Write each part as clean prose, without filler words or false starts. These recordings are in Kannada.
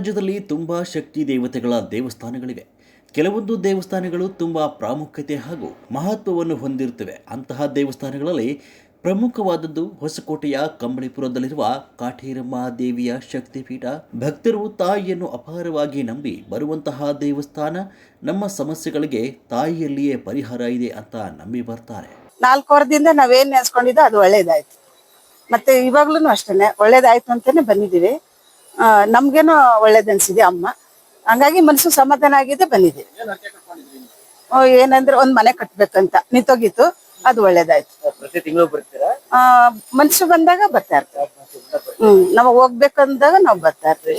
ರಾಜ್ಯದಲ್ಲಿ ತುಂಬ ಶಕ್ತಿ ದೇವತೆಗಳ ದೇವಸ್ಥಾನಗಳಿವೆ. ಕೆಲವೊಂದು ದೇವಸ್ಥಾನಗಳು ತುಂಬ ಪ್ರಾಮುಖ್ಯತೆ ಹಾಗೂ ಮಹತ್ವವನ್ನು ಹೊಂದಿರುತ್ತವೆ. ಅಂತಹ ದೇವಸ್ಥಾನಗಳಲ್ಲಿ ಪ್ರಮುಖವಾದದ್ದು ಹೊಸಕೋಟೆಯ ಕಂಬಳಿಪುರದಲ್ಲಿರುವ ಕಾಟೇರಮ್ಮ ದೇವಿಯ ಶಕ್ತಿಪೀಠ. ಭಕ್ತರು ತಾಯಿಯನ್ನು ಅಪಾರವಾಗಿ ನಂಬಿ ಬರುವಂತಹ ದೇವಸ್ಥಾನ. ನಮ್ಮ ಸಮಸ್ಯೆಗಳಿಗೆ ತಾಯಿಯಲ್ಲಿಯೇ ಪರಿಹಾರ ಇದೆ ಅಂತ ನಂಬಿ ಬರ್ತಾರೆ. 4 ವರ್ಷದಿಂದ ನಾವೇನ್ ನೆನ್ಸ್ಕೊಂಡಿದ್ದೋ ಅದು ಒಳ್ಳೇದಾಯ್ತು. ಮತ್ತೆ ಇವಾಗ್ಲೂ ಅಷ್ಟೇನೆ ಒಳ್ಳೇದಾಯ್ತು ಅಂತಾನೆ ಬಂದಿದೀವಿ. ನಮ್ಗೇನೋ ಒಳ್ಳೇದನ್ಸಿದೆ ಅಮ್ಮ, ಹಂಗಾಗಿ ಮನಸ್ಸು ಸಮಾಧಾನ ಆಗಿದೆ ಬಂದಿದ್ದೀವಿ. ಏನಂದ್ರೆ ಒಂದ್ ಮನೆ ಕಟ್ಬೇಕಂತ ನಿಂತೋಗಿತ್ತು, ಅದು ಒಳ್ಳೇದಾಯ್ತು. ಪ್ರತಿ ತಿಂಗಳು ಬರ್ತೀರಾ? ಮನ್ಸು ಬಂದಾಗ ಬರ್ತಾ ಇರ್ತಾರೆ. ನಾವ್ ಹೋಗ್ಬೇಕಂದಾಗ ನಾವ್ ಬರ್ತಾ ಇರ್ತೀವಿ.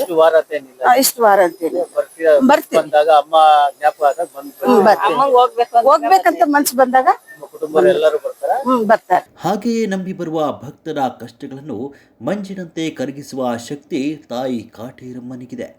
ಇಷ್ಟು ವಾರ ಅಂತೇಳಿ ಬರ್ತೀವಿ. ಹೋಗ್ಬೇಕಂತ ಮನ್ಸು ಬಂದಾಗ ಬರ್ತಾರೆ. ಹಾಗೆಯೇ ನಂಬಿ ಬರುವ ಭಕ್ತರ ಕಷ್ಟಗಳನ್ನು ಮಂಜಿನಂತೆ ಕರಗಿಸುವ ಶಕ್ತಿ ತಾಯಿ ಕಾಟೇರಮ್ಮನಿಗಿದೆ.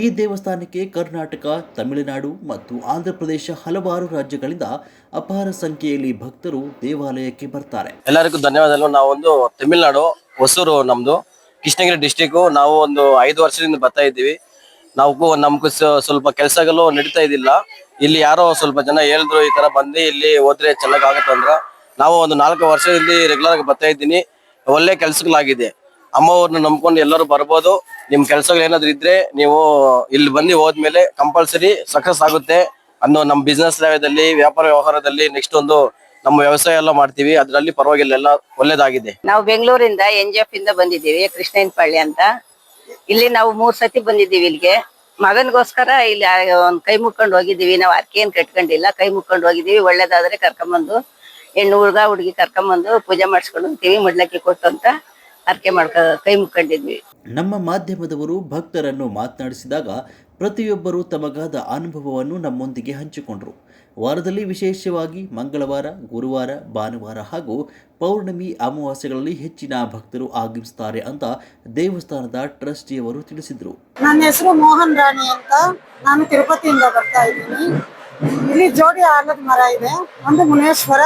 ಈ ದೇವಸ್ಥಾನಕ್ಕೆ ಕರ್ನಾಟಕ, ತಮಿಳುನಾಡು ಮತ್ತು ಆಂಧ್ರಪ್ರದೇಶ ಹಲವಾರು ರಾಜ್ಯಗಳಿಂದ ಅಪಾರ ಸಂಖ್ಯೆಯಲ್ಲಿ ಭಕ್ತರು ದೇವಾಲಯಕ್ಕೆ ಬರ್ತಾರೆ. ಎಲ್ಲರಿಗೂ ಧನ್ಯವಾದಗಳು. ನಾವು ಒಂದು ತಮಿಳುನಾಡು ಹೊಸೂರು, ನಮ್ದು ಕೃಷ್ಣಗಿರಿ ಡಿಸ್ಟಿಕ್. ನಾವು ಒಂದು 5 ವರ್ಷದಿಂದ ಬರ್ತಾ ಇದ್ದೀವಿ. ನಮ್ಗೂ ಸ್ವಲ್ಪ ಕೆಲಸಗಳು ನಡೀತಾ ಇದ್ದಿಲ್ಲ. ಇಲ್ಲಿ ಯಾರೋ ಸ್ವಲ್ಪ ಜನ ಹೇಳಿದ್ರು ಈ ತರ ಬಂದು ಇಲ್ಲಿ ಹೋದ್ರೆ ಚೆನ್ನಾಗ್ ಆಗತ್ತೆ ಅಂದ್ರ ನಾವು ಒಂದು 4 ವರ್ಷದಿಂದ ರೆಗ್ಯುಲರ್ ಆಗಿ ಬರ್ತಾ ಇದ್ದೀನಿ. ಒಳ್ಳೆ ಕೆಲಸಗಳಾಗಿದೆ. ಅಮ್ಮವ್ರನ್ನ ನಂಬ್ಕೊಂಡು ಎಲ್ಲರೂ ಬರ್ಬೋದು. ನಿಮ್ ಕೆಲಸಗಳು ಏನಾದ್ರು ಇದ್ರೆ ನೀವು ಇಲ್ಲಿ ಬಂದು ಹೋದ್ಮೇಲೆ ಕಂಪಲ್ಸರಿ ಸಕ್ಸಸ್ ಆಗುತ್ತೆ ಅನ್ನೋ ನಮ್ಮ ಬಿಸ್ನೆಸ್ ಲೆವೆದಲ್ಲಿ, ವ್ಯಾಪಾರ ವ್ಯವಹಾರದಲ್ಲಿ ನೆಕ್ಸ್ಟ್ ಒಂದು ನಮ್ಮ ವ್ಯವಸಾಯ ಎಲ್ಲ ಮಾಡ್ತೀವಿ. ಅದ್ರಲ್ಲಿ ಪರವಾಗಿಲ್ಲ, ಎಲ್ಲ ಒಳ್ಳೇದಾಗಿದೆ. ನಾವು ಬೆಂಗಳೂರಿಂದ NGF ಇಂದ ಬಂದಿದ್ದೀವಿ, ಕೃಷ್ಣೇನಪಳ್ಳಿ ಅಂತ. ಇಲ್ಲಿ ನಾವು 3 ಸತಿ ಬಂದಿದ್ದೀವಿ ಇಲ್ಲಿಗೆ. ಮಗನಿಗೋಸ್ಕರ ಇಲ್ಲಿ ಒಂದ್ ಕೈ ಮುಕ್ಕೊಂಡು ಹೋಗಿದ್ದೀವಿ. ನಾವು ಅರ್ಕೆ ಏನ್ ಕಟ್ಕೊಂಡಿಲ್ಲ, ಕೈ ಮುಕ್ಕೊಂಡು ಹೋಗಿದ್ದೀವಿ. ಒಳ್ಳೇದಾದ್ರೆ ಕರ್ಕೊಂಬಂದು ಹೆಣ್ಣು ಹುಡುಗಿ ಕರ್ಕೊಂಬಂದು ಪೂಜೆ ಮಾಡಿಸ್ಕೊಂಡು ಹೋಗ್ತೀವಿ. ಮಡ್ಲಕ್ಕಿ ಕೊಟ್ಟು ಅಂತ ಅರ್ಕೆ ಕೈ ಮುಕ್ಕೊಂಡಿದ್ವಿ. ನಮ್ಮ ಮಾಧ್ಯಮದವರು ಭಕ್ತರನ್ನು ಮಾತನಾಡಿಸಿದಾಗ ಪ್ರತಿಯೊಬ್ಬರು ತಮಗಾದ ಅನುಭವವನ್ನು ನಮ್ಮೊಂದಿಗೆ ಹಂಚಿಕೊಂಡರು. ವಾರದಲ್ಲಿ ವಿಶೇಷವಾಗಿ ಮಂಗಳವಾರ, ಗುರುವಾರ, ಭಾನುವಾರ ಹಾಗೂ ಪೌರ್ಣಮಿ ಅಮಾವಾಸ್ಯೆಗಳಲ್ಲಿ ಹೆಚ್ಚಿನ ಭಕ್ತರು ಆಗಮಿಸುತ್ತಾರೆ ಅಂತ ದೇವಸ್ಥಾನದ ಟ್ರಸ್ಟಿಯವರು ತಿಳಿಸಿದರು. ನನ್ನ ಹೆಸರು ಮೋಹನ್ ರಾಣಿ ಅಂತ. ನಾನು ತಿರುಪತಿಯಿಂದ ಬರ್ತಾ ಇದ್ದೀನಿ. ಇಲ್ಲಿ ಜೋಡಿ ಆಲದ ಮರ ಇದೆ, ಒಂದು ಮುನೇಶ್ವರ,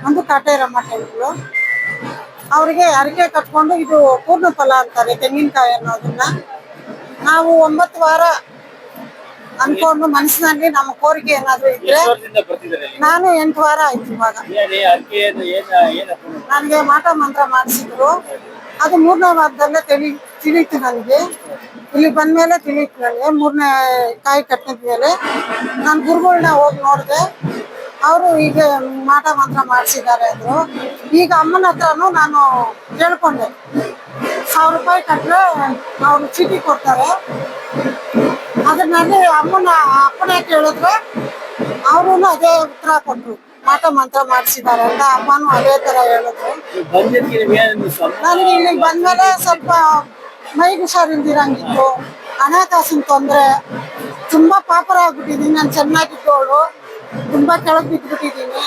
ಒಂದು ಕಾಟೇರಮ್ಮ ಟೆಂಪಲ್. ಅವರಿಗೆ ಹರಕೆ ಕಟ್ಕೊಂಡು ಇದು ಪೂರ್ಣ ಫಲ ಅಂತಾರೆ ತೆಂಗಿನಕಾಯಿ ಅನ್ನೋದನ್ನ. ನಾವು 9 ವಾರ ಅನ್ಕೊಂಡು ಮನಸ್ಸಿನಲ್ಲಿ ನಮ್ಮ ಕೋರಿಕೆ ಏನಾದ್ರು ಇದ್ರೆ, ನಾನು 8 ವಾರ ಆಯ್ತು ಇವಾಗ. ನನಗೆ ಮಾಟ ಮಂತ್ರ ಮಾಡಿಸಿದ್ರು, ಅದು 3ನೇ ವಾರದಲ್ಲೇ ತಿಳಿಯಿತು ನನಗೆ. ಇಲ್ಲಿ ಬಂದ್ಮೇಲೆ ತಿಳಿಯಿತು ನನಗೆ. 3ನೇ ಕಾಯಿ ಕಟ್ಟಿದ್ಮೇಲೆ ನಾನು ಗುರುಗಳನ್ನ ಹೋಗಿ ನೋಡಿದೆ. ಅವರು ಈಗ ಮಾಟ ಮಂತ್ರ ಮಾಡಿಸಿದ್ದಾರೆ ಅಂದ್ರು. ಈಗ ಅಮ್ಮನ ಹತ್ರನೂ ನಾನು ಕೇಳ್ಕೊಂಡೆ, 1000 ರೂಪಾಯಿ ಕಟ್ಟರೆ ಅವರು ಚೀಟಿ ಕೊಡ್ತಾರೆ. ಅದರಲ್ಲಿ ಅಪ್ಪನೇ ಕೇಳಿದ್ರೆ ಅವರು ಅದೇ ಉತ್ತರ ಕೊಟ್ರು, ಮಾಟ ಮಂತ್ರ ಮಾಡಿಸಿದ್ದಾರೆ ಅಂತ. ಅಮ್ಮನೂ ಅದೇ ತರ ಹೇಳಿದ್ರು. ನನಗೆ ಇಲ್ಲಿಗೆ ಬಂದ್ಮೇಲೆ ಸ್ವಲ್ಪ ಮೈಗೆ ಹುಷಾರಿಲ್ದಿರಂಗಿತ್ತು, ಹಣಕಾಸಿನ ತೊಂದರೆ, ತುಂಬಾ ಪಾಪರ ಆಗ್ಬಿಟ್ಟಿದೀನಿ. ನಾನು ಚೆನ್ನಾಗಿದ್ದವಳು ತುಂಬಾ ಕೆಳಗೆ ಬಿದ್ದುಬಿಟ್ಟಿದ್ದೀನಿ.